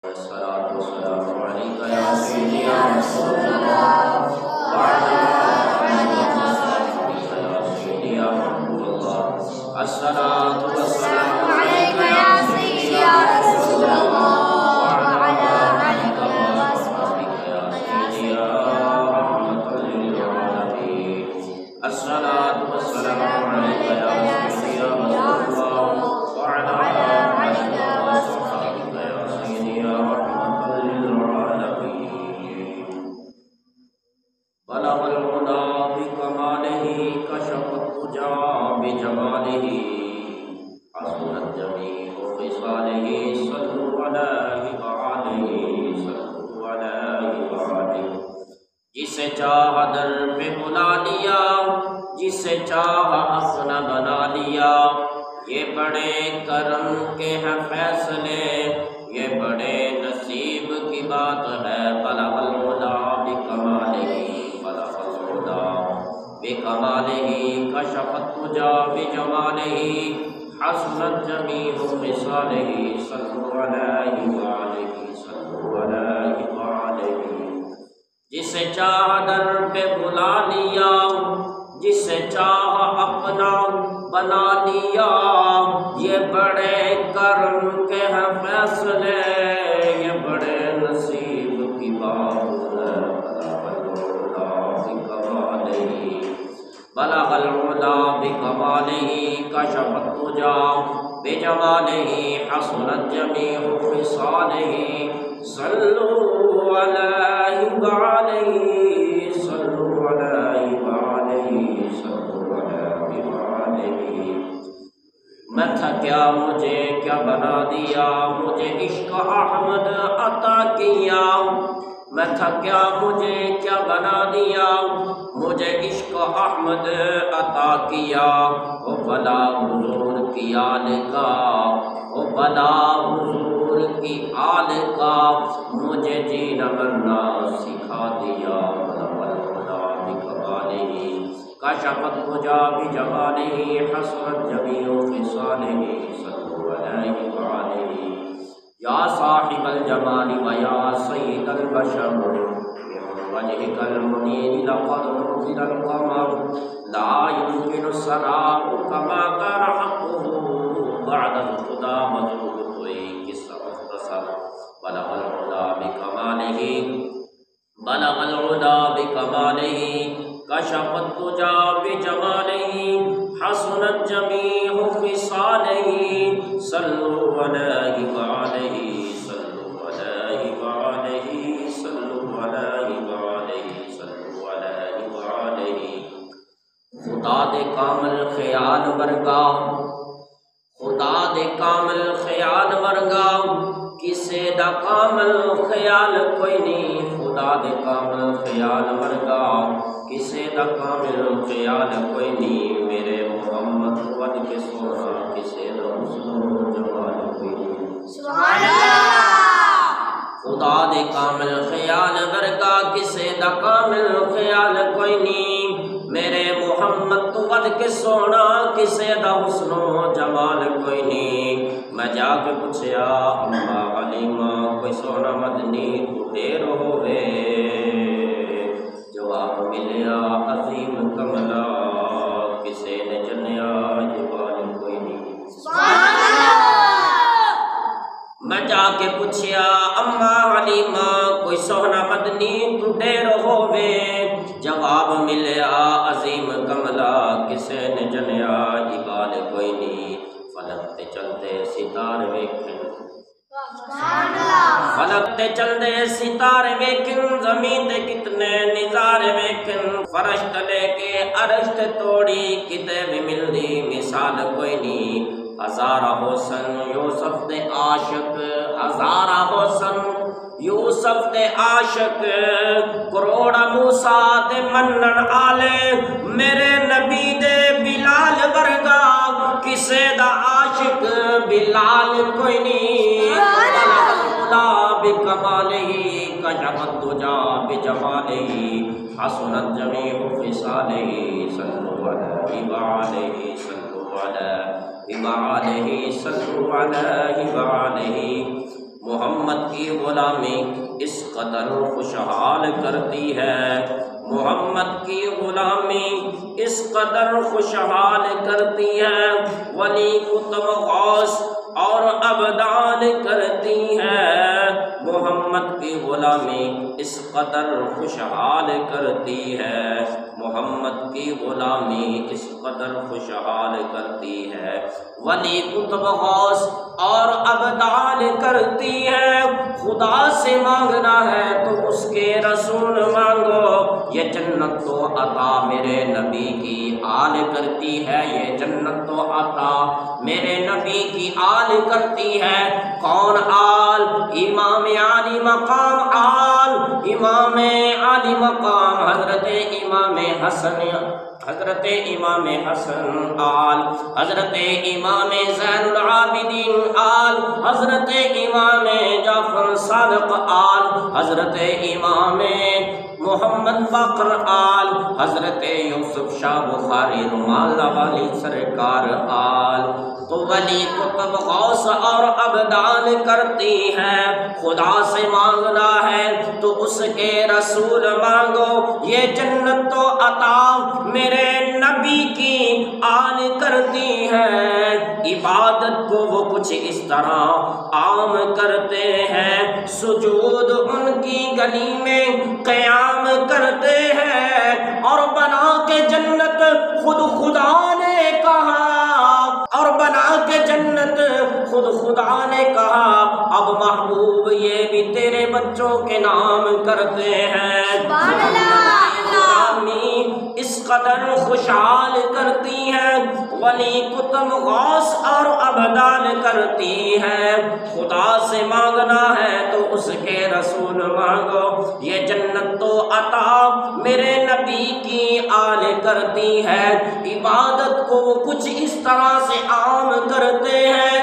अस्सलातु वस्सलामु अलैका या सय्यदी या रसूलल्लाह व अला आलिका व सहबिका या सय्यदी या महबूबल्लाह। अस्सलातु वस्सलामु अलैका या सय्यदी या रसूलल्लाह व अला आलिका व सहबिका या सय्यदी या रहमतल लिल आलमीन। अस्सलातु वस्सलामु अलैका या सय्यदी या रसूलल्लाह व अला आलिका व सहबिका या सय्यदी या रहमतल लिल आलमीन। बलगल हुदा बिकमालिही कशफत तुजा बिजमालिही हसनत जमीउ खिसालिही सल्लु अलैहि व आलिही सल्लु अलैहि व आलिही। जिसे चाहा दर पे बुला लिया, जिसे चाहा अपना बना लिया, ये बड़े करम के हैं फैसले, ये बड़े नसीब की बात है। बलगल हुदा बिकमालिही, बलगल हुदा बिकमालिही कशफत तुजा बिजमालिही हसनत जमीउ खिसालिही सल्लु अलैहि व आलिही सल्लु अलैहि व आलिही। जिसे चाह दर पे बुला लिया, जिसे चाह अपना बना लिया, ये बड़े करम के हैं फैसले, ये बड़े नसीब की बात है। बलगल हुदा बिकमालिही कशफत तुजा बिजमालिही हसनत जमीउ खिसालिही सल्लु अलैहि व आलिही सल्लु अलैहि व आलिही सल्लु अलैहि व आलिही। मैं थका मुझे क्या बना दिया, मुझे इश्क अहमद अता किया। मैं थका मुझे क्या बना दिया, मुझे इश्क अहमद अता किया। ओ भला हुजूर की आल का, ओ भला हुजूर की आल का, मुझे जीना मरना सिखा दिया। बलगल हुदा बिकमालिही कशफत तुजा बिजमालिही हसनत जमीउ खिसालिही सल्लु अलैहि व आलिही। या साहिबल जमाली व या सय्यदल बशर मिन वजहिकल मुनीर लक़द उनज़िलल क़मर ला युमकिनु सनाउ कमा काना हक़्क़ुहु बअदल खुदा मज़ूद कोई किस्सा मुख़्तसर। बलगल हुदा बिकमालिही, बलगल हुदा बिकमालिही कशफत तुजा बिजमालिही हसनत जमीउ खिसालिही सल्लु अलैहि व आलिही सल्लु अलैहि व आलिही सल्लु अलैहि व आलिही सल्लु अलैहि व आलिही। खुदा दे कामिल ख्याल वर्गा, खुदा दे कामिल ख्याल वर्गा, किसे दा कामिल ख्याल कोई नहीं। खुदा दे कामिल ख्याल वर्गा, किसे दा कामिल ख्याल कोई नहीं। मेरे मोहम्मद वद के सोना, किसे दा हुस्न जमाल कोई नहीं। सुभान अल्लाह। खुदा दे कामिल ख्याल वर्गा, किसे दा कामिल ख्याल कोई नहीं। मेरे मोहम्मद वद के सोना, किसे दा हुस्न जमाल कोई नहीं। मैं जाके पूछया अम्मा हलीमा, कोई सोना मदनी ढेर होवे। जवाब मिलया अजीम कमला, किसे ने जन्या जवाल कोई नहीं। सुभान अल्लाह। मैं जाके पूछया अम्मा हलीमा, कोई सोना मदनी ढेर होवे। जवाब मिलया अजीम कमला, किसे ने जन्या इबाल कोई नहीं। फलक ते चलते सितारे वेखन, फलक ते चलते सितारे वेखन, जमीन ते कितने निजारे वेखन। फरश तले के अरश ते तोड़ी, किते भी मिलदी मिसाल कोई नहीं। हजारा होसन यूसुफ दे आशिक, हजारा होसन यूसुफ दे आशिक, करोड़ा मूसा दे मनन आले। मेरे नबी दे बिलाल वर्गा, किसे दा आशिक बिलाल कोई नहीं। बलगल हुदा बिकमालिही कशफत तुजा बिजमालिही हसनत जमीउ खिसालिही सल्लु अलैहि व आलिही सल्लु अलैहि व आलिही सल्लु अलैहि व आलिही। मोहम्मद की गुलामी इस कदर खुशहाल करती है, मोहम्मद की गुलामी इस कदर खुशहाल करती है, वली कुतुब गौस और अबदान करती है। मोहम्मद की गुलामी इस कदर खुशहाल करती है, मोहम्मद की गुलामी इस कदर खुशहाल करती है, वली कुतुब गौस और अबदान करती है। खुदा से मांगना है तो उसके रसूल मांगो, ये जन्नत तो अता मेरे नबी की आल करती है, ये जन्नत तो अता मेरे नबी की आल करती है। कौन आल? इमाम आली मकाम आल, इमाम आली मकाम हजरत इमाम हसन, हजरत इमाम हसन आल, हजरत इमाम ज़ैनुल आबिदीन आल, हजरत इमाम जाफर सादिक आल, हजरत इमाम मोहम्मद बाकर आल, हजरत यूसुफ शाह बुखारी रुमाल वाली सरकार आल। तो वली कुतुब गौस और अबदान करती है। खुदा से मांगना है तो उसके रसूल मांगो, ये जन्नत तो अता मेरे नबी की आल करती है। इबादत को वो कुछ इस तरह आम करते हैं, सुजूद उनकी गली में क़याम करते हैं, और बना के जन्नत खुद खुदा ने कहा, और बना के जन्नत खुद खुदा ने कहा, अब महबूब ये भी तेरे बच्चों के नाम करते हैं। इस कदर खुशहाल करती है, वली कुतुब गौस और अबदान करती है। खुदा से मांगना है तो उसके रसूल मांगो, ये जन्नत तो अता मेरे नबी की आल करती है। इबादत को कुछ इस तरह से आम करते हैं,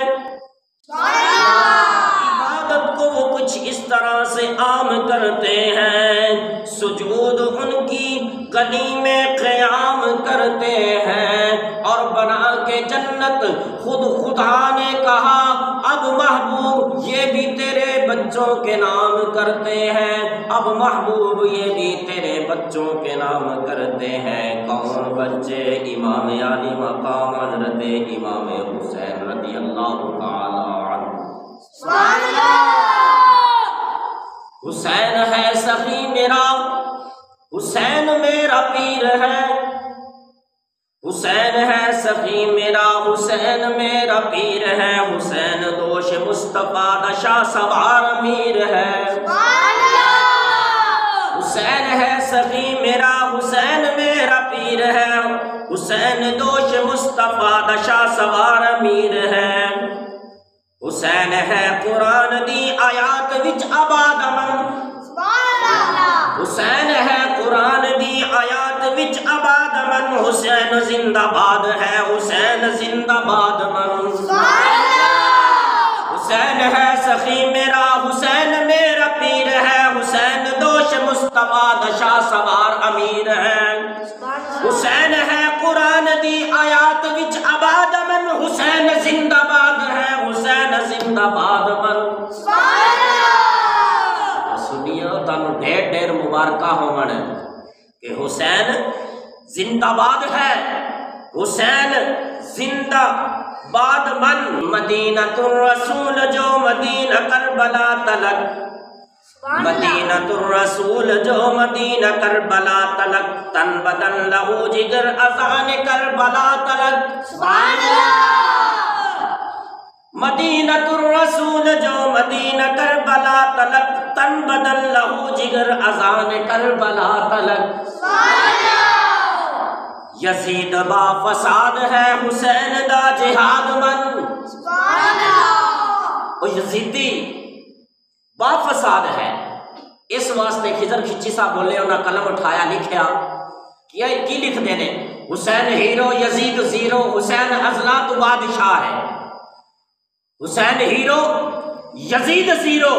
इबादत को वो कुछ इस तरह से आम करते हैं, सुजूद उनकी गली में क़याम करते हैं, और बना के जन्नत खुद खुदा ने कहा, अब महबूब ये भी तेरे बच्चों के नाम करते हैं, अब महबूब ये भी तेरे बच्चों के नाम करते हैं। कौन बच्चे? इमाम आली मकाम हज़रत इमाम हुसैन रज़ियल्लाहु ताला अन्हु। हुसैन है सखी मेरा, हुसैन मेरा पीर है, हुसैन है सखी मेरा, हुसैन मेरा पीर है, हुसैन दोष मुस्तफा दशा सवार अमीर है। हुसैन है सखी मेरा, हुसैन मेरा पीर है, हुसैन दोष मुस्तफा दशा सवार अमीर है। हुसैन है कुरान दी आयात विच आबाद अमन, हुसैन है कुरान दी आयात विच आबाद मन, हुसैन जिंदाबाद है, हुसैन जिंदाबाद मन। हुसैन है सखी मेरा, हुसैन मेरा पीर है, हुसैन दोष मुस्तफा दशा सवार अमीर है। हुसैन है कुरान दी आयात विच आबाद मन, हुसैन जिंदाबाद है, हुसैन जिंदाबाद मन। सुनियो तानू ढेर ढेर मुबारका होवन कि हुसैन जिंदाबाद है, हुसैन जिंदाबाद मन। मदीनतुर रसूल जो मदीना करबला तलक, मदीनतुर रसूल जो मदीना करबला तलक, तन बदन लहू जिगर अज़ान करबला तलक। मदीनतुर रसूल जो मदीना करबला तलक, तन बदन लहू जिगर अज़ान करबला तलक। यजीद बा फसाद है, हुसैन दा जिहाद मन। यजीदी बा फसाद है, इस वास्ते खिजर खिच्ची सा बोले, उन्हें कलम उठाया लिखया की लिख देने, हुसैन हीरो यजीद जीरो, हुसैन अजला तो बादशाह है। हुसैन हीरो यजीद जीरो,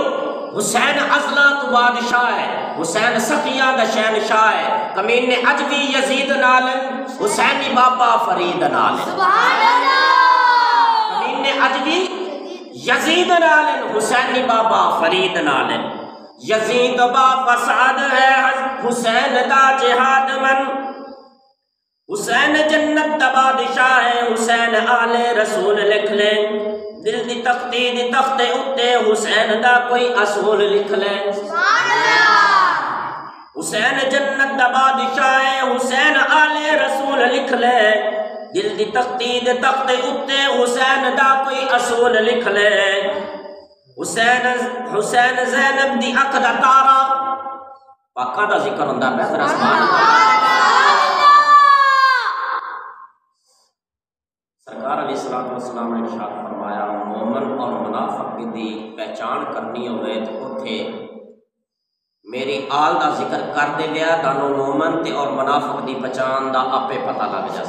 हुसैन अजला तो बादशाह है, हुसैन सखिया दा शहनशाह है। कमीन ने अज भी यजीद नालन, हुसैनी बाबा फरीद नालन। कमीन ने अज भी यजीद नालन हुसैनी बाबा फरीद नालन। यजीद बा फसाद है हुसैन दा जिहाद मन। हुसैन जन्नत दा बादशाह है हुसैन आले रसूल लिख ले। दिल दी तख्ती दी तख्ते उत्ते हुसैन दा कोई असूल लिख ले। हुसैन जन्नत दा बादशाह है हुसैन आले रसूल लिख ले। दिल दी तख्ती दे तख्ते उत्ते हुसैन दा कोई असूल लिख ले। हुसैन ज़ैनब दी अख दा तारा पाका दा जिक्र हुंदा है फिर आसमान सरकार अलैहिस्सलातु वस्सलाम ने इरशाद फरमाया मोमिन और मुनाफिक दी पहचान करनी होवे तो उथे मेरी आल दा जिक्र कर देविया तानू मोमिन ते और मुनाफिक दी पहचान दा आपे पता लग जाए।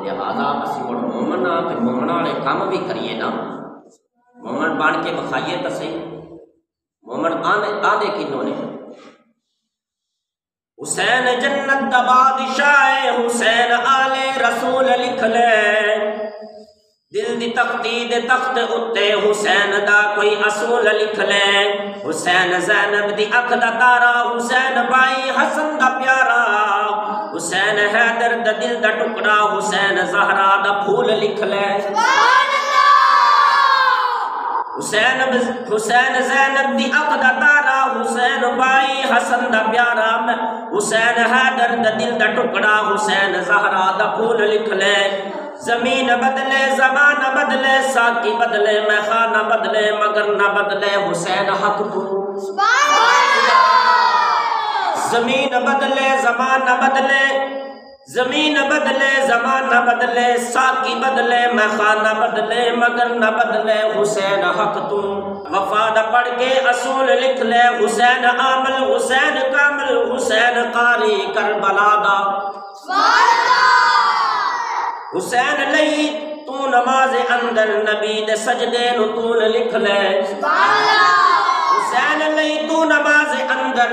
लिहाजा असीं हुण मोमिन आ ते मोमिन वाले काम भी करिए ना। मोमिन बन के विखाइए तो सही। मोमिन आदे किन्हों ने हुसैन जन्नत दा बादशाह है हुसैन आले रसूल लिख ले। दिल दी तख्ती दे तख्त उत्ते हुसैन दा कोई असूल लिख ले। हुसैन ज़ैनब दी अख दा तारा हुसैन भाई हसन दा प्यारा। हुसैन हैदर दा दिल दा टुकड़ा हुसैन ज़हरा दा फूल लिख ले। हुसैन ज़ैनब दी अख दा तारा हुसैन भाई हसन दा प्यारा। हुसैन हैदर दा दिल दा टुकड़ा हुसैन ज़हरा दा फूल लिख ले। जमीन बदले ज़माना बदले साकी बदले मैं खाना बदले मगर न बदले हुसैन हक तू। जमीन बदले ज़माना बदले जमीन बदले ज़माना बदले साकी बदले मैं खाना बदले मगर न बदले हुसैन हक तू। वफाद पढ़ के असूल लिख ले हुसैन आमल हुसैन कामल हुसैन कारी करबला दा। हुसैन लई तू नमाज अंदर नबी दे सजदे नु तूल लिख ले। हुसैन लई तू नमाज अंदर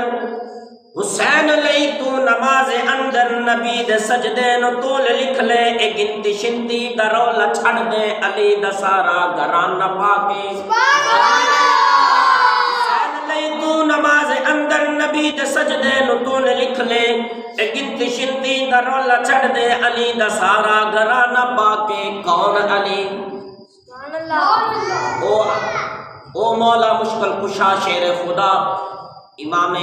हुसैन लई तू नमाज अंदर नबी दे सजदे नु तूल लिख ले। ए गिनती शिनती दा रौला छड़ दे अली दा सारा घराना पाके। हुसैन लई तू नमाज अंदर नबी दे सजदे नु तूल लिख ले। ए गिनती शिनती दा रौला छड़ दे अली दा सारा घराना पाके। कौन अली ओ मौला मुश्किल कुशा शेर खुदा इमाम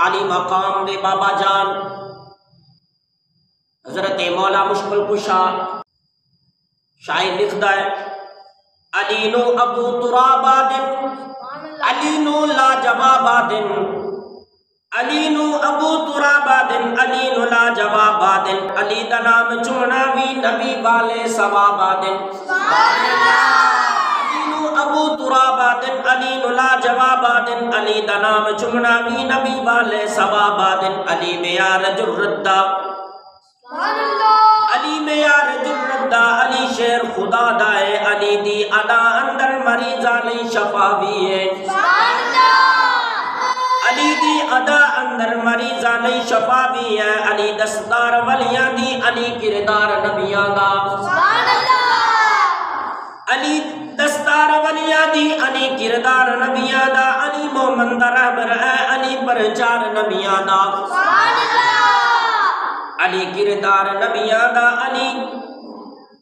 अली मकाम दे बाबा जान हजरत मौला मुश्किल कुशा शायर लिखदा है अली नो अबू तुराबा दिन अली नो लाजवाबा दिन अली नु अबू तुराबा दिन अली नु लाजवाबा दिन। अली दा नाम चुमना भी नबी वाले सवाबा दिन। अली नु अबू तुराबा दिन अली नु लाजवाबा दिन। अली दा नाम चुमना भी नबी वाले सवाबा दिन। अली में यार जुर्रदा अली में यार जुर्रदा अली शेर खुदा दाए। अली दी अदा अंदर मरीज़ा लई शफा भी है। अली दी अदा अंदर मरीज़ा लई शफा भी है। अली दस्तार वलियां दी अली किरदार नबियां दा। अली दस्तार वलियां दी अली किरदार नबियां दा। अली मोमन दा रहबर है अली परचार नबियां दा। अली किरदार नबियां दा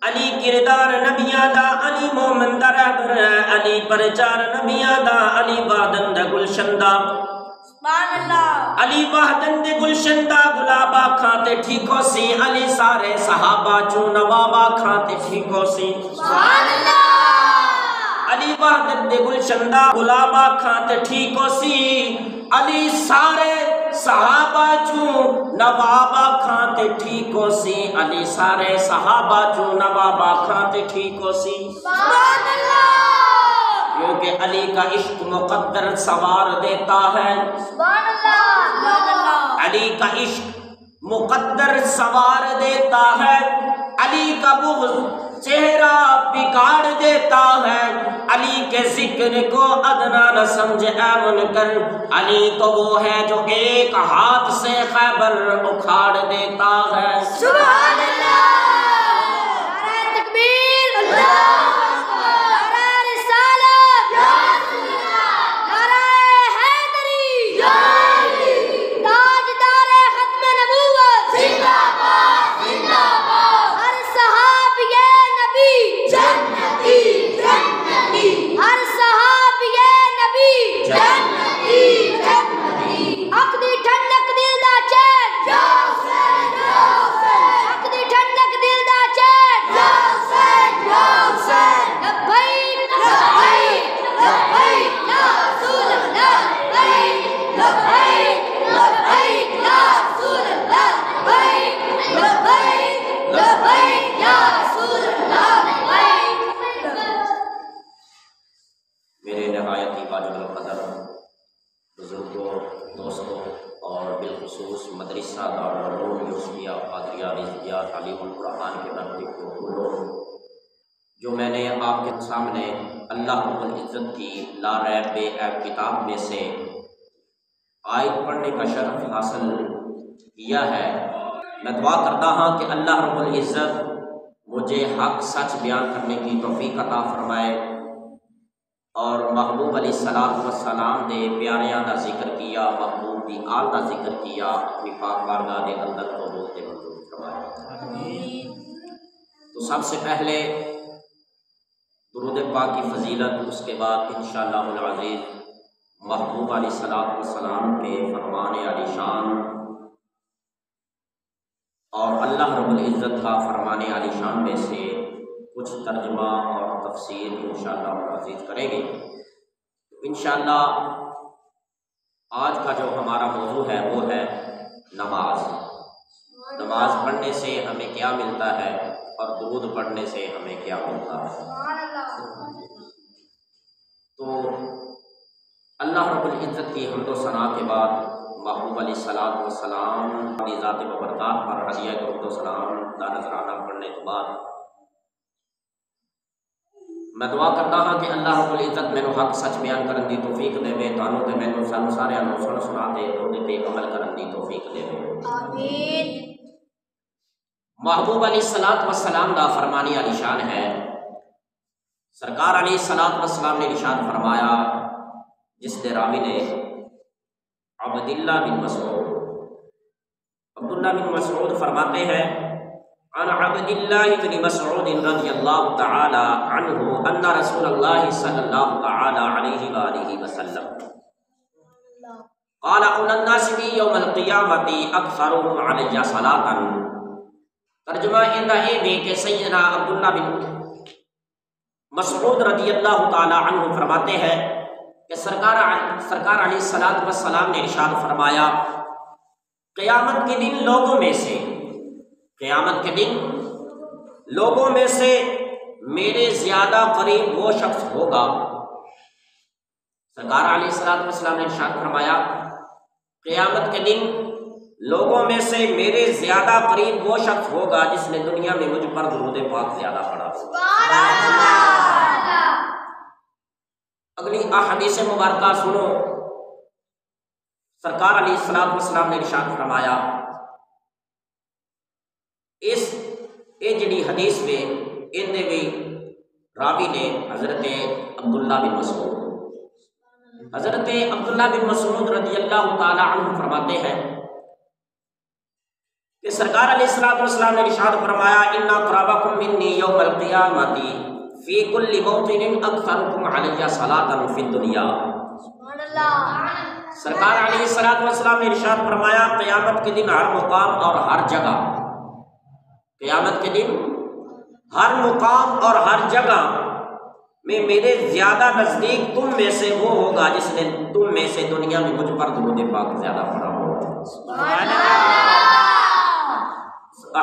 अली किरदार नबियां दा। अली मोमन दा रहबर है अली परचार नबियां दा। अली वादन दा गुलशन दा अली वाहदन दे गुलशन दा गुलाबा खाते ठीको सी। अली सारे सहाबा चू नवाबा खाते ठीको सी। अली वाहदन दे गुलशन दा गुलाबा खाते ठीको सी। अली सारे सहाबा चू नवाबा खाते ठीको सी। अली सारे सहाबा चू नवाबा खाते ठीको सी। क्योंकि अली का इश्क मुकद्दर सवार देता है। अली का इश्क मुकद्दर सवार देता है। अली का बुग़्ज़ चेहरा बिगाड़ देता है। अली के जिक्र को अदना न समझे ऐ मुनकर। अली तो वो है जो एक हाथ से खैबर उखाड़ देता है। सुभान अल्लाह, नारे तकबीर, अल्लाह बेनहायत वाजिबुल क़दर बुज़ुर्गों, दोस्तों और बिलखुसूस मदरसा दारुल उलूम यूसुफिया क़ादरिया रिज़विया तालीमुल कुरान के नाज़रीन, जो मैंने आपके सामने अल्लाह रब्बुल इज़्ज़त की ला रैब बेऐब किताब में से आयत पढ़ने का शरफ हासिल किया है। मैं दुआ करता हूँ कि अल्लाह रब्बुल इज़्ज़त मुझे हक सच बयान करने की तौफीक अता फरमाए और महबूब अलैहिस्सलातु वस्सलाम ने प्यारियां दा जिक्र किया, महबूब दी आल दा जिक्र किया, अपनी पाक बारगाह के अंदर को बोलते मंजूर फरमाए। तो सबसे पहले दुरूद पाक की फजीलत, उसके बाद इंशाअल्लाहुल अज़ीज़ महबूब अलैहिस्सलातु वस्सलाम के फरमान आलिशान और अल्लाह रब्बुल इज़्ज़त का फरमान आलिशान में से कुछ तर्जुमा और तफसीर इंशाअल्लाह अज़ीज़ करेंगे। इंशाअल्लाह आज का जो हमारा मौजू है वो है नमाज। नमाज पढ़ने से हमें क्या मिलता है और दुरूद पढ़ने से हमें क्या मिलता है। तो अल्लाह रब्बुल इज़्ज़त की हम्द व सना के बाद महबूब अलैहिस्सलातु वस्सलाम अपनी ज़ात बबरकात पर हदिया दुरूद सलाम दा नज़राना पढ़ने के बाद मैं दुआ करता हाँ कि अल्लाह रब्बुल इज़्ज़त मैनू हक सच बयान करने की तौफीक देवे, तानू ते मैनू सानू सारिਆਂ ਨੂੰ सुन सुना के उहदे ते अमल करने की तौफीक देवे, आमीन। महबूब अलैहिस्सलातु वस्सलाम दा फरमानी आलिशान है। सरकार अलैहिस्सलातु वस्सलाम ने इरशाद फरमाया, जिसके रावी ने अब्दुल्ला बिन मसऊद, अब्दुल्ला बिन मसऊद फरमाते हैं, अन अब्दुल्लाह इब्न मसऊद रज़ियल्लाहु तआला अन्हु अन्ना रसूलुल्लाह सल्लल्लाहु तआला अलैहि व आलिहि वसल्लम क़ाल उलन नास बि यौमल क़ियामति अक्सरुहुम अलैया सलातन। तर्जुमा इंदा ये भी कि सैयदना अब्दुल्ला बिन मसऊद रज़ियल्लाहु तआला अन्हु फरमाते हैं कि सरकार अलैहिस्सलातु वस्सलाम ने इरशाद फरमाया, क़यामत के दिन लोगों में से, क़यामत के दिन लोगों में से मेरे ज्यादा करीब वो शख्स होगा। सरकार अलैहिस्सलातु वस्सलाम ने इरशाद फरमाया, क़यामत के दिन लोगों में से मेरे ज्यादा करीब वो शख्स होगा जिसने दुनिया में मुझ पर दुरूद पाक ज्यादा पढ़ा। अगली हदीस मुबारका सुनो। सरकार अलैहिस्सलातु वस्सलाम ने इरशाद फरमाया, इस जिहड़ी हदीस में इनदे भी रावी ने हजरत अब्दुल्ला बिन मसऊद, हजरत अब्दुल्ला बिन मसऊद रज़ियल्लाहु तआला अन्हु फरमाते हैं कि सरकार अलैहिस्सलातु वस्सलाम ने इरशाद फरमाया, इन्ना क़राबकुम मिन्नी यौमल क़ियामति फी कुल्ली मौतिन अक्सरुकुम अलैया सलातन फी दुनिया। सरकार अलैहिस्सलातु वस्सलाम ने इरशाद फरमाया, क़यामत के दिन हर मुकाम और हर जगह, क़यामत के दिन हर मुकाम और हर जगह में मेरे ज्यादा नजदीक तुम में से वो होगा जिसने तुम में से दुनिया में मुझ पर दुरूद पाक ज्यादा पढ़ा होगा।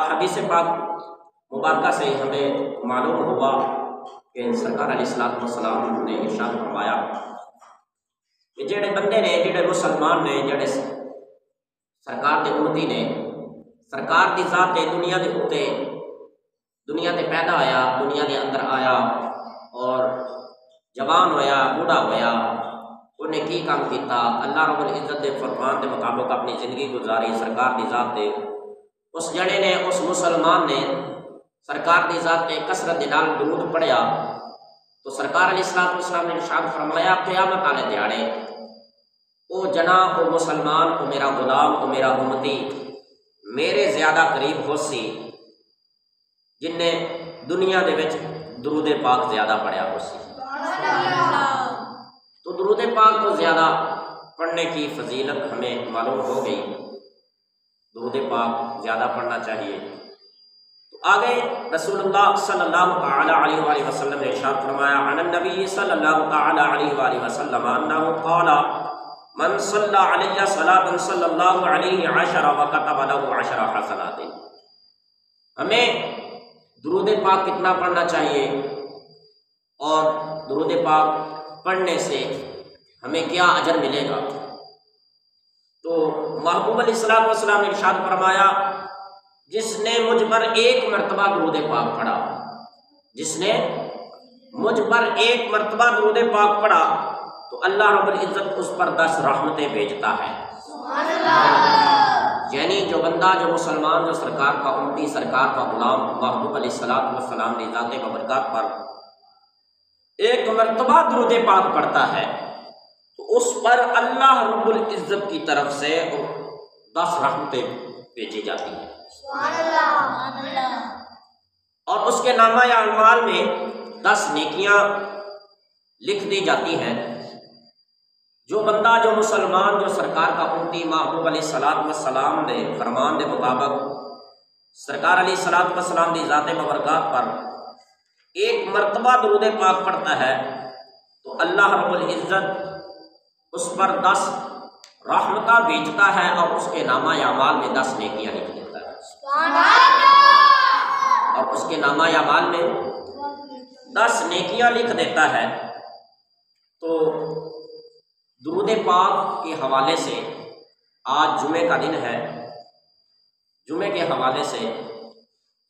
हदीस पाक मुबारका से हमें मालूम हुआ कि सरकार अलैहिस्सलातु वस्सलाम ने इरशाद फरमाया कि जेड़े बंदे ने, जेड़े मुसलमान ने, जेड़े सरकार के उम्मती ने, सरकार की ज़ात दुनिया के उत्ते, दुनिया ते पैदा होया, दुनिया के अंदर आया और जवान होया, बूढ़ा होया, उन्हें की काम किया, अल्लाह रब्बुल इज़्ज़त के फरमान के मुताबिक अपनी ज़िंदगी गुजारी सरकार की ज़ात दे। उस जड़े ने, उस मुसलमान ने सरकार की ज़ात के कसरत के नाल दुरूद पढ़िया तो सरकार अलैहिस्सलातु वस्सलाम ने इरशाद फरमाया, क़यामत वाले दिहाड़े ओ जना, ओ मुसलमान, ओ मेरा गुलाम, ओ मेरा उम्मती मेरे ज्यादा करीब होसी जिन्ने दुनिया दे विच दुरूद पाक ज्यादा पढ़िया होसी। तो दुरूद पाक को ज्यादा पढ़ने की फजीलत हमें मालूम हो गई, दुरूद पाक ज्यादा पढ़ना चाहिए। तो आगे रसूलुल्लाह सल्लल्लाहु तआला अलैहि वसल्लम ने इरशाद फरमाया, अन नबी सल्लल्लाहु तआला अलैहि वसल्लम अन्नहु क़ाला मन सल्ला अलैया सलातन सल्लल्लाहु अलैहि अशरा व कतब लहु अशरा हसनातिन। हमें दुरूद पाक कितना पढ़ना चाहिए और दुरूद पाक पढ़ने से हमें क्या अजर मिलेगा। तो महबूब अलैहिस्सलाम ने इरशाद फरमाया, जिसने मुझ पर एक मरतबा दुरूद पाक पढ़ा, जिसने मुझ पर एक मरतबा दुरूद पाक पढ़ा तो अल्लाह रब्बुल इज़्ज़त उस पर 10 रहमतें भेजता है। यानी जो बंदा, जो मुसलमान, जो सरकार का उम्मती, सरकार का गुलाम महबूब अलैहिस्सलाम की ज़ात बरकत पर एक मरतबा दुरूद पाक पढ़ता है तो उस पर अल्लाह रब्बुल इज़्ज़त की तरफ से 10 रहमतें भेजी जाती हैं और उसके नामा या अमाल में 10 नेकियां लिख दी जाती हैं। जो बंदा, जो मुसलमान, जो सरकार का उम्मती महबूब अलैहिस्सलाम ने फरमान के मुताबिक सरकार अलैहिस्सलाम की ज़ात बरकत पर एक मरतबा दुरूद पाक पढ़ता है तो अल्लाह रब्बुल इज़्ज़त उस पर 10 रहमता भेजता है और उसके नामा या अमाल में 10 नेकियां लिख देता है और उसके नामा या अमाल में 10 नेकियां लिख देता है। तो दुरूद पाक के हवाले से आज जुमे का दिन है। जुमे के हवाले से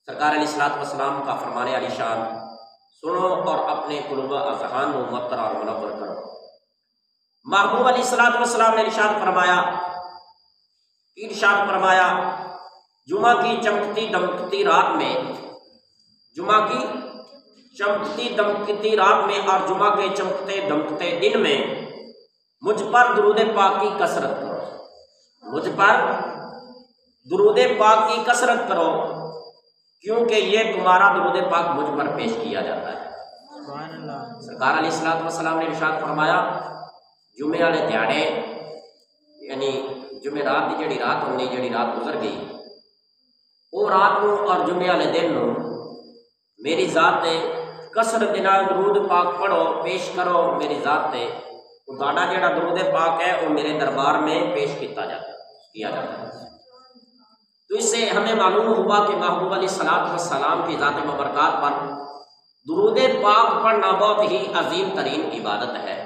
सरकार अलैहिस्सलाम का फरमान आलिशान सुनो और अपने कुलूब अज़हान को मुअत्तर और मुनव्वर करो। महबूब अलैहिस्सलाम ने इरशाद फरमाया, जुमा की चमकती दमकती रात में, जुमा की चमकती दमकती रात में और जुमा के चमकते दमकते दिन में मुझ पर दुरूद पाक की कसरत करो, मुझ पर दुरूद पाक की कसरत करो, क्योंकि ये तुम्हारा दुरूद पाक मुझ पर पेश किया जाता है। सरकार अलैहिस्सलाम ने इरशाद फरमाया, जुमे वाले दिहाड़े यानी जुमे रात की जी रात होनी, जी रात गुजर गई, वो रात को और जुमे वाले दिन को मेरी ज़ात कसरत के नाल दुरूद पाक पढ़ो, पेश करो। मेरी ज़ात तुहाडा जिहड़ा दुरूद पाक है वो मेरे दरबार में पेश किया जाता है। तो इससे हमें मालूम हुआ कि महबूब अलैहिस्सलाम की ज़ात बरकत पर दुरूद पाक पढ़ना बहुत ही अजीम तरीन इबादत है।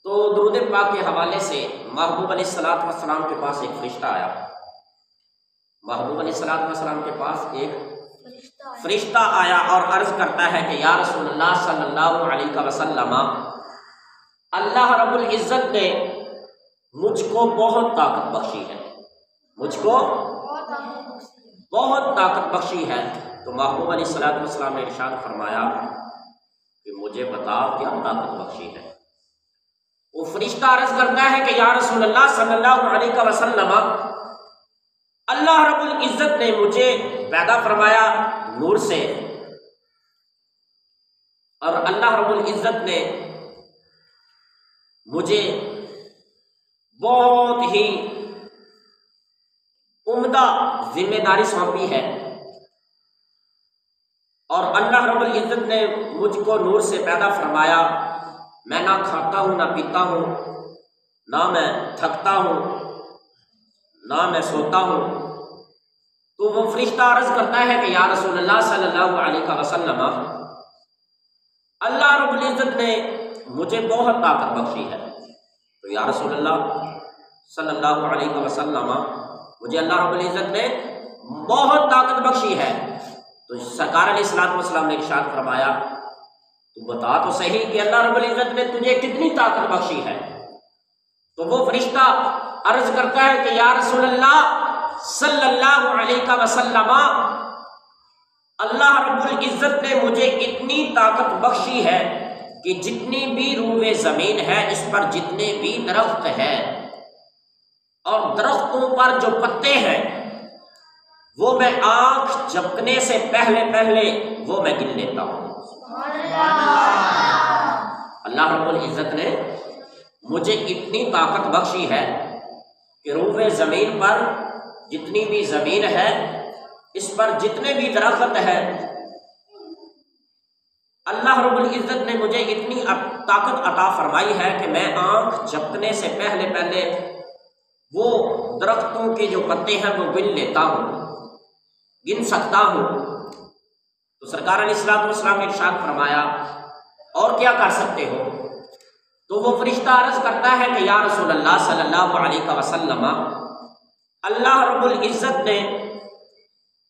तो दुरूद पाक के हवाले से महबूब अलैहिस्सलाम के पास एक फरिश्ता आया। महबूब अलैहिस्सलाम के पास एक फरिश्ता आया और अर्ज करता है कि या रसूलल्लाह सल्लल्लाहु अलैहि वसल्लम, अल्लाह रब्बुल इज़्ज़त ने मुझको बहुत ताकत बख्शी है, मुझको बहुत ताकत बख्शी है। तो महबूब अलैहिस्सलाम ने इरशाद फरमाया कि मुझे बता क्या ताकत बख्शी है। वो फरिश्ता अर्ज करता है कि या रसूलल्लाह सल्लल्लाहु अलैहि वसल्लम, अल्लाह रब्बुल इज़्ज़त ने मुझे पैदा फरमाया नूर से और अल्लाह रब्बुल इज़्ज़त ने मुझे बहुत ही उम्दा जिम्मेदारी सौंपी है और अल्लाह रब्बुल इज़्ज़त ने मुझको नूर से पैदा फरमाया। मैं ना खाता हूँ, ना पीता हूँ, ना मैं थकता हूँ, ना मैं सोता हूँ। तो वो फरिश्ता अर्ज करता है कि या रसूलल्लाह सल्लल्लाहु अलैहि वसल्लम, अल्लाह रब्बुल इज़्ज़त ने मुझे बहुत ताकत बख्शी है। तो या रसूलल्लाह सल्लल्लाहु अलैहि वसल्लम, मुझे अल्लाह रब्बुल इज़्ज़त ने बहुत ताकत बख्शी है। तो सरकार अलैहिस्सलाम ने इरशाद फरमाया, तू बता तो सही कि अल्लाह रब्बुल इज़्ज़त ने तुझे कितनी ताकत बख्शी है। तो वो फरिश्ता अर्ज करता है कि या रसूलल्लाह सल्लल्लाहु अलैहि वसल्लम, अल्लाह रब्बुल इज़्ज़त ने मुझे इतनी ताकत बख्शी है कि जितनी भी रूए ज़मीन है, इस पर जितने भी दरख्त हैं और दरख्तों पर जो पत्ते हैं, वो मैं आँख झपकने से पहले पहले वो मैं गिन लेता हूँ। अल्लाह रब्बुल इज़्ज़त ने मुझे इतनी ताकत बख्शी है कि रूए ज़मीन पर जितनी भी ज़मीन है, इस पर जितने भी दरख्त है, अल्लाह रब्बुल इज़्ज़त ने मुझे इतनी ताकत अता फरमाई है कि मैं आँख झपकने से पहले पहले वो दरख्तों के जो पत्ते हैं वो गिन लेता हूँ, गिन सकता हूँ। तो सरकार अलैहिस्सलाम ने इरशाद फरमाया और क्या कर सकते हो? तो वो फरिश्ता अर्ज करता है कि या रसूल अल्लाह सल्लल्लाहु अलैहि वसल्लम, अल्लाह रब्बुल इज़्ज़त ने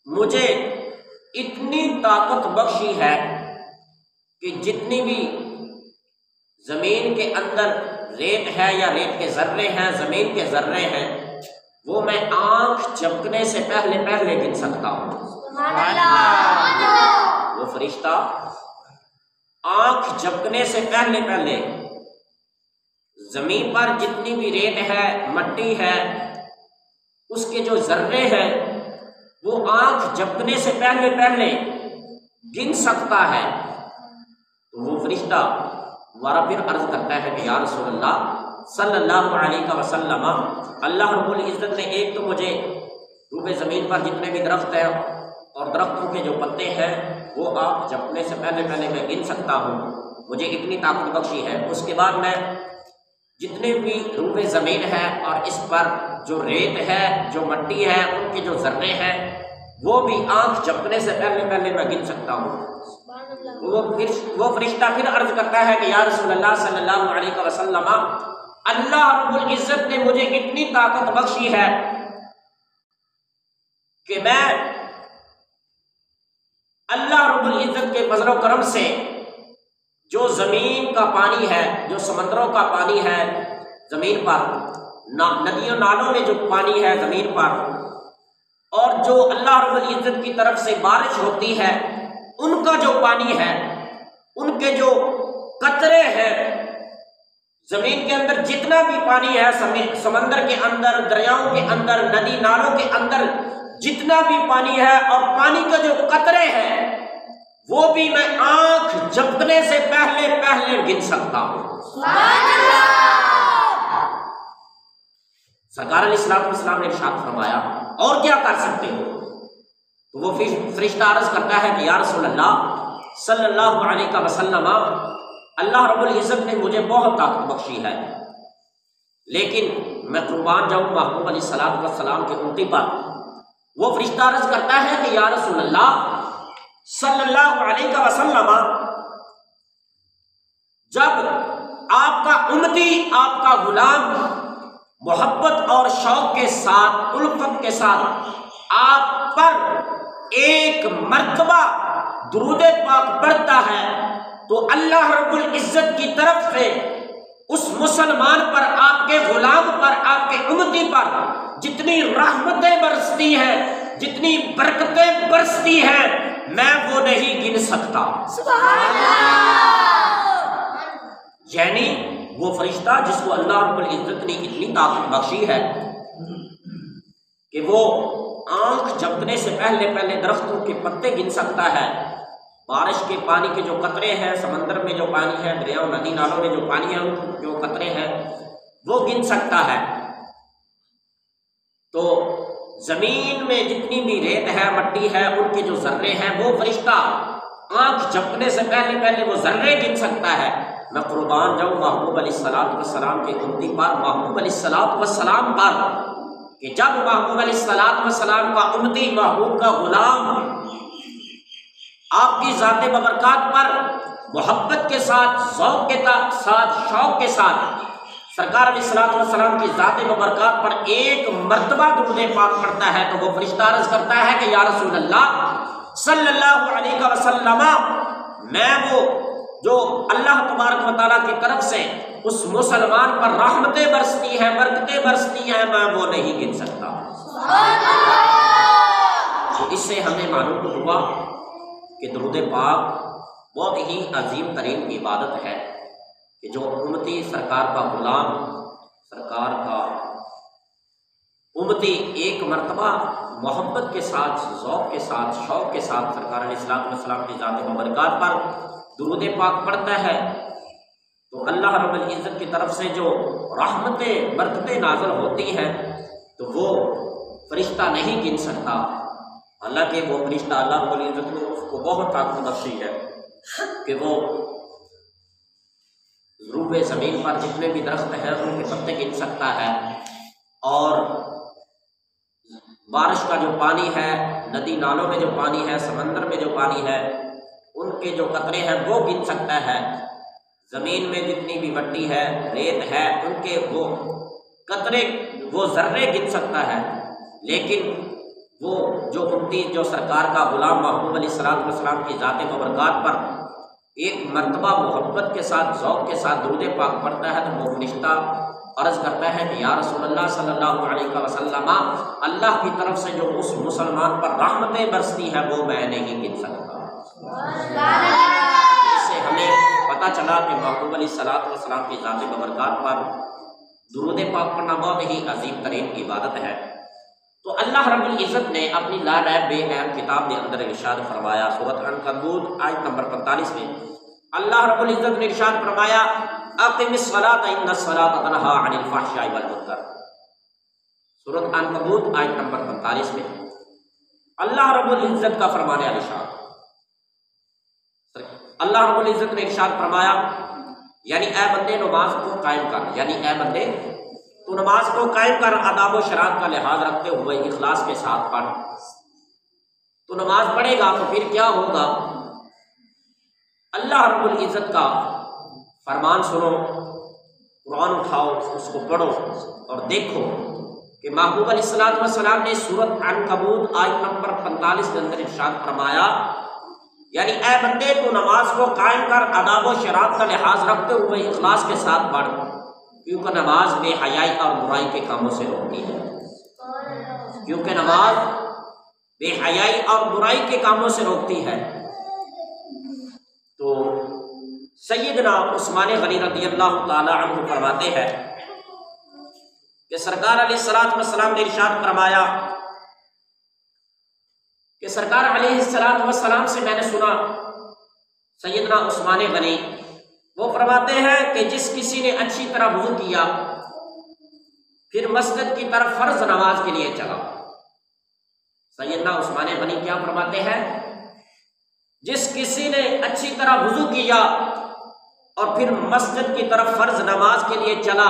मुझे इतनी ताकत बख्शी है कि जितनी भी ज़मीन के अंदर रेत है या रेत के ज़र्रे हैं, ज़मीन के ज़र्रे हैं, वो मैं आँख झपकने से पहले पहले गिन सकता हूँ। वो फरिश्ता आँख झपकने से पहले पहले ज़मीन पर जितनी भी रेत है, मट्टी है, उसके जो ज़र्रे हैं वो आँख झपकने से पहले पहले गिन सकता है। तो वो फरिश्ता दोबारा फिर अर्ज करता है कि या रसूलल्लाह सल्लल्लाहु अलैहि वसल्लम, अल्लाह रब्बुल इज़्ज़त ने एक तो मुझे रूबे ज़मीन पर जितने भी दरख्त हैं और दरख्तों के जो पत्ते हैं वो आँख झपकने से पहले पहले मैं गिन सकता हूँ, मुझे इतनी ताकत बख्शी है। उसके बाद मैं जितने भी रूबे ज़मीन है और इस पर जो रेत है, जो मट्टी है, उनके जो ज़र्रे हैं वो भी आँख झपकने से पहले पहले मैं गिन सकता हूँ। वो फरिश्ता फिर अर्ज करता है कि या रसूलल्लाह सल्लल्लाहु अलैहि वसल्लम, अल्लाह रब्बुल इज़्ज़त ने मुझे इतनी ताकत बख्शी है कि मैं अल्लाह रब्बुल इज़्ज़त के फज़ल व करम से जो ज़मीन का पानी है, जो समंदरों का पानी है ज़मीन पर, नदियों नालों में जो पानी है ज़मीन पर, और जो अल्लाह रब्बुल इज़्ज़त की तरफ से बारिश होती है उनका जो पानी है, उनके जो कतरे हैं, ज़मीन के अंदर जितना भी पानी है, समंदर के अंदर, दरियाओं के अंदर, नदी नालों के अंदर जितना भी पानी है और पानी के जो कतरे हैं वो भी मैं आंख झपकने से पहले पहले गिन सकता हूं। सरकार अलैहिस्सलाम ने इरशाद फरमाया, और क्या कर सकते हो? तो वो फरिश्ता अर्ज करता है कि या रसूल अल्लाह सल्लल्लाहु अलैहि वसल्लम, अल्लाह रब्बुल इज़्ज़त ने मुझे बहुत ताकत बख्शी है, लेकिन मैं कुर्बान जाऊं महबूब अलैहिस्सलातु वस्सलाम के उम्मती पर। वो फरिश्ता अर्ज करता है कि या रसूल अल्लाह सल्लल्लाहु अलैहि वसल्लम, जब आपका उम्मती, आपका गुलाम मोहब्बत और शौक के साथ, उल्फत के साथ आप पर एक मर्तबा दुरूद पाक पढ़ता है, तो अल्लाह रब्बुल इज़्ज़त की तरफ से उस मुसलमान पर, आपके गुलाम पर, आपके उम्मती पर जितनी रहमतें बरसती हैं, जितनी बरकतें बरसती हैं, मैं वो नहीं गिन सकता। यानी वो फरिश्ता जिसको अल्लाह रब्बुल इज़्ज़त ने इतनी ताकत बख्शी है कि वो आंख झपकने से पहले पहले दरख्तों के पत्ते गिन सकता है, बारिश के पानी के जो कतरे हैं, समंदर में जो पानी है, दरियाओं नदी नालों में जो पानी है, जो कतरे हैं वो गिन सकता है। तो जमीन में जितनी भी रेत है, मट्टी है, उनके जो जर्रे हैं, वो फरिश्ता आंख झपकने से पहले पहले वो जर्रे गिन सकता है। मैं कुर्बान जाऊं महबूब अलैहिस्सलातु वस्सलाम के उम्मती पर, महबूब अलैहिस्सलातु वस्सलाम पर, कि जब महबूब अलैहिस्सलातु वस्सलाम का उम्मती, महबूब का गुलाम आपकी ज़ाते बबरकात पर मोहब्बत के साथ, ज़ौक़ के साथ, शौक़ के साथ सरकार अलैहिस्सलातु वस्सलाम की ज़ाते बबरकात पर एक मर्तबा दुरूद पाक पढ़ता है, तो वो फरिश्ता अर्ज़ करता है कि या रसूल अल्लाह सल्लल्लाहु अलैहि वसल्लम, मैं वो जो अल्लाह तबारक व तआला की तरफ से उस मुसलमान पर रहमतें बरसती हैं, बरकतें बरसती हैं, मैं वो नहीं गिन सकता। तो इससे हमें मालूम हुआ कि दुरूद पाक बहुत ही अजीम तरीन इबादत है कि जो उम्मती सरकार का गुलाम, सरकार का उम्मती एक मरतबा मोहब्बत के साथ, ज़ौक़ के साथ, शौक़ के साथ सरकार अलैहिस्सलातु वस्सलाम की ज़ात मुबारकात पर दुरूद पाक पढ़ता है, तो अल्लाह रब्बुल इज़्ज़त की तरफ से जो रहमतें, बरकतें नाज़िल होती हैं, तो वो फरिश्ता नहीं गिन सकता। हालांकि वो फरिश्ता अल्लाह रब्बुल इज़्ज़त ने उसको बहुत ताकत बख्शी है कि वो रूबे ज़मीन पर जितने भी दरख्त हैं उनके पत्ते गिन सकता है, और बारिश का जो पानी है, नदी नालों में जो पानी है, समंदर में जो पानी है, उनके जो कतरे हैं वो गिन सकता है। ज़मीन में जितनी भी मिट्टी है, रेत है, उनके वो कतरे, वो ज़र्रे गिन सकता है, लेकिन वो जो उम्मती, जो सरकार का गुलाम महबूब अलैहिस्सलाम की ज़ात मुबारकात पर एक मरतबा मोहब्बत के साथ, ज़ौक़ के साथ दुरूद पाक पढ़ता है, तो वो फरिश्ता अर्ज़ करता है कि या रसूलल्लाह सल्लल्लाहु अलैहि वसल्लम, अल्लाह की तरफ से जो उस मुसलमान पर रहमतें बरसती है वो मैं नहीं गिन सकता। इससे हमें पता चला कि महबूब अलैहिस्सलाम की ज़ात मुबारकात पर दुरूद पाक पढ़ना बहुत ही अजीम तरीन इबादत है। तो अल्लाह रब्बुल इज़्ज़त ने अपनी ला रैब बेऐब किताब के अंदर इरशाद फरमाया, सूरत अनकबूत आयत नंबर 45 में अल्लाह रब्बुल इज़्ज़त ने इरशाद फरमाया, अक़िमिस्सलात इन्नस्सलात तनहा अनिल फ़हशाइ वल मुनकर। सूरत अनकबूत आयत नंबर 45 में अल्लाह रब्बुल इज़्ज़त का फरमाने इरशाद, अल्लाह रब्बुल इज़्ज़त ने इरशाद फरमाया, यानी ए बंदे नमाज को कायम कर, यानी ए बंदे तो नमाज को कायम कर, आदाब व शरात का लिहाज रखते हुए इखलास के साथ पढ़। तो नमाज पढ़ेगा तो फिर क्या होगा? अल्लाह रब्बुल इज़्ज़त का फरमान सुनो, कुरान उठाओ, उसको पढ़ो और देखो कि महबूब अलैहिस्सलाम ने सूरत अनकबूत आयत नंबर 45 के अंदर इरशाद फरमाया, यानी ए बंदे तो नमाज को कायम कर, आदाब व शरात का लिहाज रखते हुए इखलास के साथ पढ़, क्योंकि नमाज बेहयाई और बुराई के कामों से रोकती है, क्योंकि नमाज बेहयाई और बुराई के कामों से रोकती है। तो सैयदना उस्मान गनी रज़ियल्लाहु ताला अन्हु फरमाते हैं कि सरकार अलैहिस्सलातु वस्सलाम ने इरशाद फरमाया कि सरकार अलैहिस्सलातु वस्सलाम से मैंने सुना, सैयदना उस्मान गनी वो फरमाते हैं कि जिस किसी ने अच्छी तरह वुज़ू किया फिर मस्जिद की तरफ फर्ज नमाज के लिए चला। सैयदना उस्मान गनी क्या फरमाते हैं? जिस किसी ने अच्छी तरह वुज़ू किया और फिर मस्जिद की तरफ फर्ज नमाज के लिए चला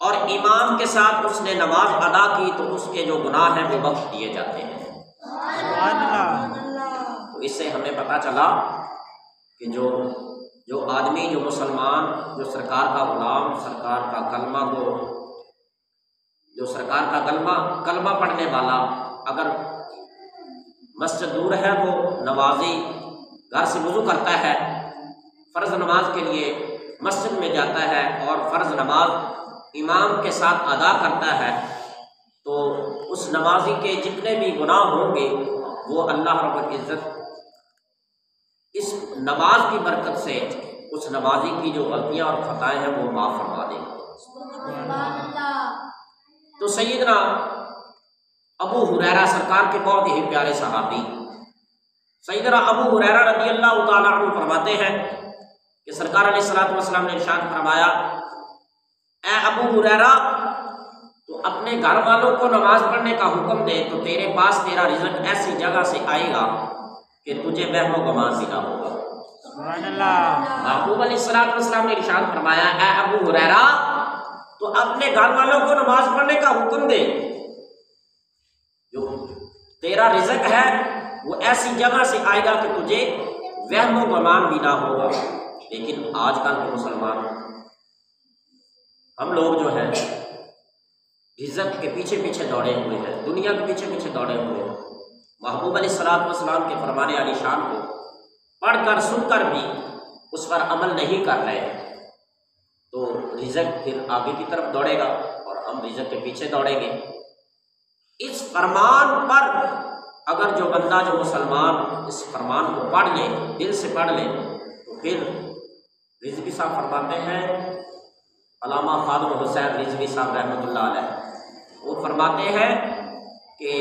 और इमाम के साथ उसने नमाज अदा की तो उसके जो गुनाह हैं वो बख्श दिए जाते हैं। तो इससे हमें पता चला कि जो आदमी, जो मुसलमान, जो सरकार का गुलाम, सरकार का कलमा को, जो सरकार का कलमा पढ़ने वाला, अगर मस्जिद दूर है वो नमाजी घर से वुज़ू करता है, फ़र्ज़ नमाज के लिए मस्जिद में जाता है और फ़र्ज़ नमाज इमाम के साथ अदा करता है, तो उस नमाजी के जितने भी गुनाह होंगे वो अल्लाह रब्बुल इज़्ज़त इस नमाज की बरकत से उस नमाजी की जो गलतियां और खताएं हैं वो माफ़ फरमा देगा। तो सैयदना अबू हुरैरा सरकार के बहुत ही प्यारे सहाबी सैयदना अबू हुरैरा रज़ियल्लाहु ताला अन्हु फरमाते हैं कि सरकार अलैहिस्सलातु वस्सलाम ने इरशाद फरमाया, ए अबू हुरैरा, तो अपने घर वालों को नमाज पढ़ने का हुक्म दे तो तेरे पास तेरा रिज़्क़ ऐसी जगह से आएगा कि तुझे वहम व गुमान भी ना होगा। महबूब अलैहिस्सलाम ने इरशाद फरमाया, ऐ अबू हुरैरा, तो अपने घर वालों को नमाज पढ़ने का हुक्म दे, जो तेरा रिज़्क़ है वो ऐसी जगह से आएगा कि तुझे वहम व गुमान भी ना होगा। लेकिन आजकल के मुसलमान, हम लोग जो है रिज़्क़ के पीछे पीछे दौड़े हुए हैं, दुनिया के पीछे पीछे दौड़े हुए हैं। महबूब अलैहिस्सलाम के फरमाने वाली शान को पढ़कर सुनकर भी उस पर अमल नहीं कर रहे हैं, तो रिज़्क़ फिर आगे की तरफ दौड़ेगा और हम रिज़्क़ के पीछे दौड़ेंगे। इस फरमान पर अगर जो बंदा, जो मुसलमान इस फरमान को पढ़ ले, दिल से पढ़ ले, तो फिर रिज़वी साहब फरमाते हैं, अल्लामा खादिम हुसैन रिज़वी साहब रहमतुल्लाह अलैह, वो फरमाते हैं कि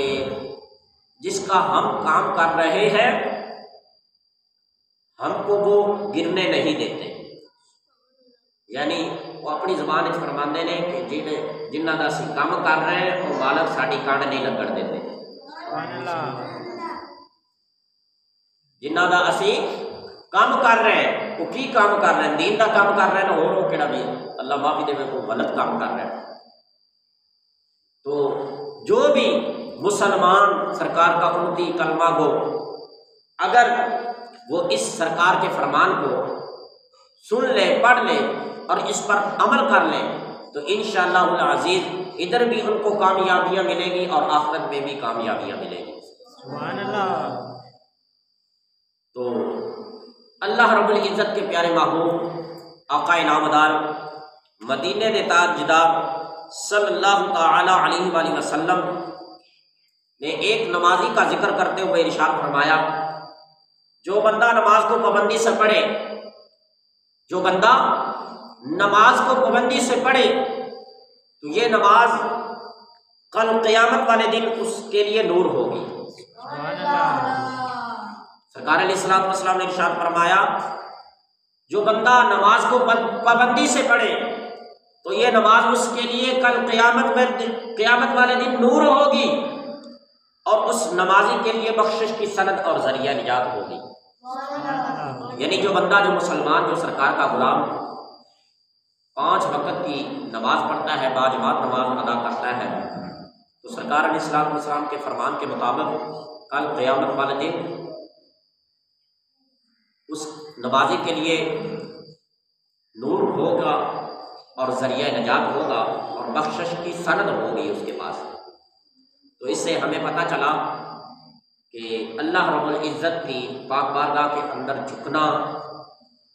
जिसका हम काम कर रहे हैं हमको वो गिरने नहीं देते। यानी वो अपनी ज़बान फरमाते ने कि जिन्ना दा असीं काम कर रहे हैं वो मालक साड़ी कांड नहीं लगन देते। जिन्ना दा असीं काम कर रहे हैं वो की काम कर रहे हैं? दीन का काम कर रहे हैं, होर वो केड़ा भी अल्लाह माफ़ी देवे को गलत काम कर रहे हैं। तो जो भी मुसलमान सरकार का उम्मती कलमा को, अगर वो इस सरकार के फरमान को सुन ले, पढ़ ले और इस पर अमल कर ले तो इंशाअल्लाह अज़ीज़ इधर भी उनको कामयाबियाँ मिलेगी और आखिरत में भी कामयाबियाँ मिलेगी। सुभान अल्लाह। तो अल्लाह रब्बुल इज़्ज़त के प्यारे महबूब आका इनामदार मदीने दे ताजदार सल्लल्लाहु तआला अलैहि वसल्लम ने एक नमाजी का जिक्र करते हुए इरशाद फरमाया, जो बंदा नमाज को पाबंदी से पढ़े, जो बंदा नमाज को पाबंदी से पढ़े तो ये नमाज कल क़यामत वाले दिन उसके लिए नूर होगी। सरकार अलैहिस्सलातु वस्सलाम ने इरशाद फरमाया, जो बंदा नमाज को पाबंदी से पढ़े तो ये नमाज उसके लिए कल क़यामत वाले दिन नूर होगी और उस नमाजी के लिए बख्शिश की सनद और जरिया निजात होगी। यानी जो बंदा, जो मुसलमान, जो सरकार का गुलाम 5 वक्त की नमाज पढ़ता है, बाजमात नमाज अदा करता है, तो सरकार अलैहिस्सलातु वस्सलाम के फरमान के मुताबिक कल क़यामत वाले दिन उस नमाजी के लिए नूर होगा और ज़रिया नजात होगा और बख्शिश की सनद होगी उसके पास। तो इससे हमें पता चला कि अल्लाह रब्बुल इज़्ज़त की पाक बारगाह के अंदर झुकना,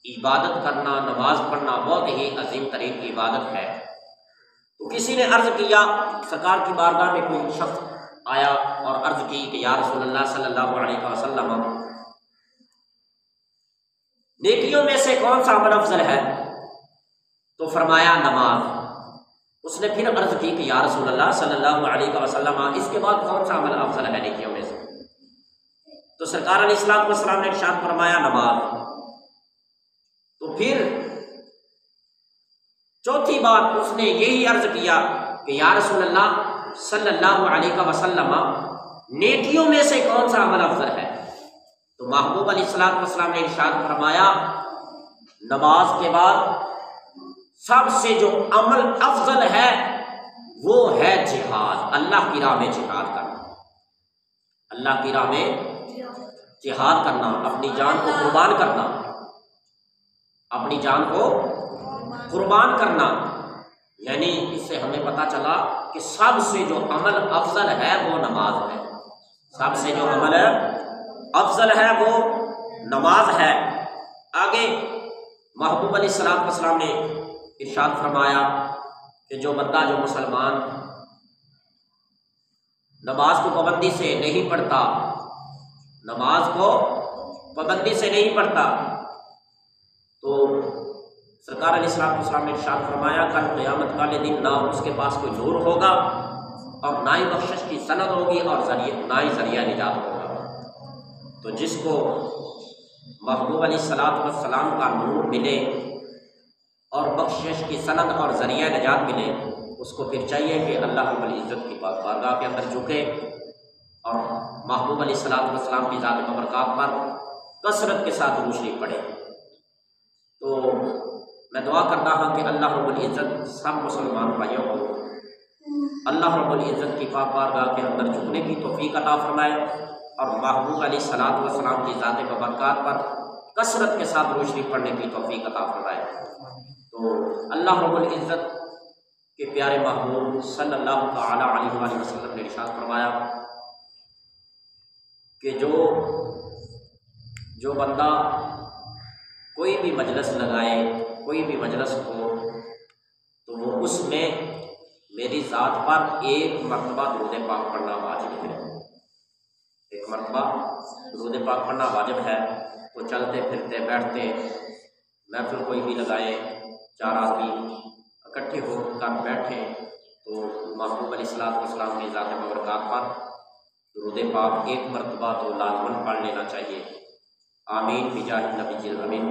इबादत करना, नमाज पढ़ना बहुत ही अजीम तरीन की इबादत है। तो किसी ने अर्ज़ किया, सरकार की बारगाह में कोई शख्स आया और अर्ज़ की कि या रसूलल्लाह सल्लल्लाहु अलैहि वसल्लम, नेकियों में से कौन सा अमल अफजल है? तो फरमाया नमाज। उसने फिर अर्ज़ की कि या रसूलल्लाह सल्लल्लाहु अलैहि वसल्लम, इसके बाद कौन सा अमल अफजल है नेकियों में से? तो सरकार अलैहिस्सलातु वस्सलाम ने इरशाद फरमाया नमाज। तो फिर चौथी बार उसने यही अर्ज किया कि या रसूलल्लाह सल्लल्लाहु अलैहि वसल्लम, नेकियों में से कौन सा अमल अफजल है? तो महबूब अलैहिस्सलातु वस्सलाम ने इरशाद फरमाया, नमाज के बाद सबसे जो अमल अफजल है वो है जिहाद, अल्लाह की राह में जिहाद करना। अल्लाह की राह में जिहाद करना, अपनी जान को कुर्बान करना, अपनी जान को कुर्बान करना। यानी इससे हमें पता चला कि सबसे जो अमल अफजल है वो नमाज है। सबसे जो अमल अफजल है वो नमाज है। आगे महबूब अलैहिस्सलातु वस्सलाम ने इरशाद फरमाया कि जो बंदा, जो मुसलमान नमाज को पाबंदी से नहीं पढ़ता, नमाज को पाबंदी से नहीं पढ़ता, तो सरकार अलैहिस्सलातु वस्सलाम ने इरशाद फरमाया कल क़यामत वाले दिन ना उसके पास कोई नूर होगा और ना ही बख्शिश की सनद होगी और ना ही ज़रिया निजात होगा। तो जिसको महबूब अलैहिस्सलातु वस्सलाम का नूर मिले और बख्शिश की सनद और ज़रिया निजात मिले, उसको फिर चाहिए कि अल्लाह रब्बुल इज़्ज़त की बारगाह के अंदर झुके और महबूब अलैहिस्सलातु वस्सलाम की ज़ात बरक़ात पर कसरत के साथ दुरूद शरीफ पढ़े। तो मैं दुआ करता हूँ कि अल्लाह रब्बुल इज़्ज़त सब मुसलमान भाइयों को अल्लाह रब्बुल इज़्ज़त की पाक बारगाह के अंदर झुकने की तौफ़ीक़ अता फरमाए और महबूब अलैहिस्सलातु वस्सलाम की ज़ात बरक़ात पर कसरत के साथ दुरूद शरीफ पढ़ने की तौफ़ीक़ अता फरमाए। तो अल्लाह रब्बुल इज़्ज़त के प्यारे महबूब सल्लल्लाहु तआला अलैहि वसल्लम ने इरशाद फरमाया कि जो बंदा कोई भी मजलिस लगाए, कोई भी मजलिस हो, तो वो उसमें मेरी ज़ात पर एक मरतबा दुरूद पाक पढ़ना वाजिब है। एक मरतबा दुरूद पाक पढ़ना वाजिब है। तो चलते फिरते बैठते महफिल कोई भी लगाए, 4 आदमी इकट्ठे होकर बैठे तो महबूब अलैहिस्सलातु वस्सलाम की ज़ात बरक़ात पर दुरूद पाक एक मरतबा तो लाज़िमन पढ़ लेना चाहिए। आमीन बिजाहि नबी अमीन।